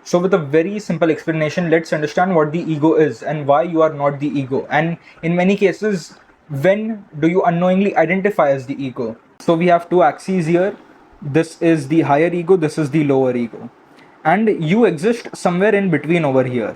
So with a very simple explanation, let's understand what the ego is and why you are not the ego. And in many cases, when do you unknowingly identify as the ego? So we have two axes here. This is the higher ego, this is the lower ego. And you exist somewhere in between over here.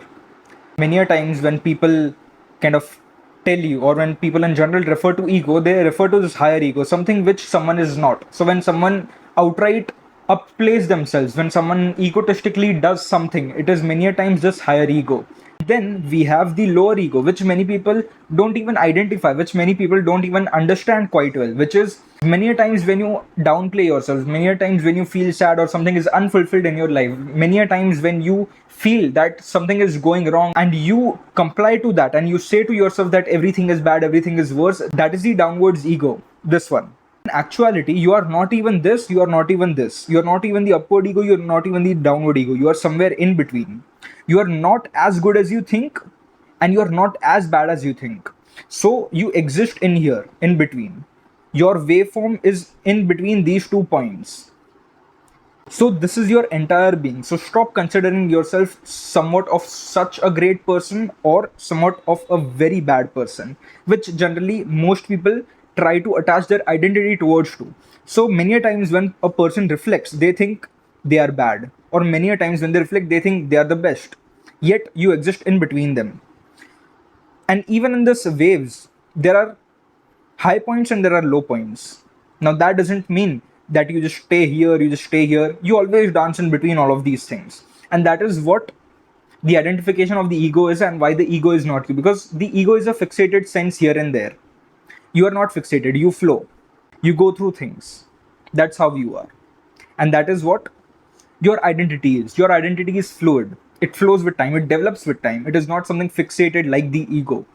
Many a times when people kind of tell you, or when people in general refer to ego, they refer to this higher ego, something which someone is not. So when someone outright upplays themselves, when someone egotistically does something, it is many a times just higher ego. Then we have the lower ego, which many people don't even identify, which many people don't even understand quite well, which is many a times when you downplay yourself, many a times when you feel sad or something is unfulfilled in your life, many a times when you feel that something is going wrong and you comply to that and you say to yourself that everything is bad, everything is worse, that is the downwards ego, this one. In actuality, you are not even this, you are not even this, you are not even the upward ego, you are not even the downward ego, you are somewhere in between. You are not as good as you think and you are not as bad as you think. So you exist in here, in between. Your waveform is in between these 2 points. So this is your entire being. So stop considering yourself somewhat of such a great person or somewhat of a very bad person, which generally most people try to attach their identity towards to. So many a times when a person reflects, they think they are bad, or many a times when they reflect, they think they are the best. Yet you exist in between them. And even in this waves, there are high points and there are low points. Now, that doesn't mean that you just stay here, you just stay here. You always dance in between all of these things. And that is what the identification of the ego is and why the ego is not you. Because the ego is a fixated sense here and there. You are not fixated, you flow. You go through things. That's how you are. And that is what your identity is. Your identity is fluid. It flows with time, it develops with time. It is not something fixated like the ego.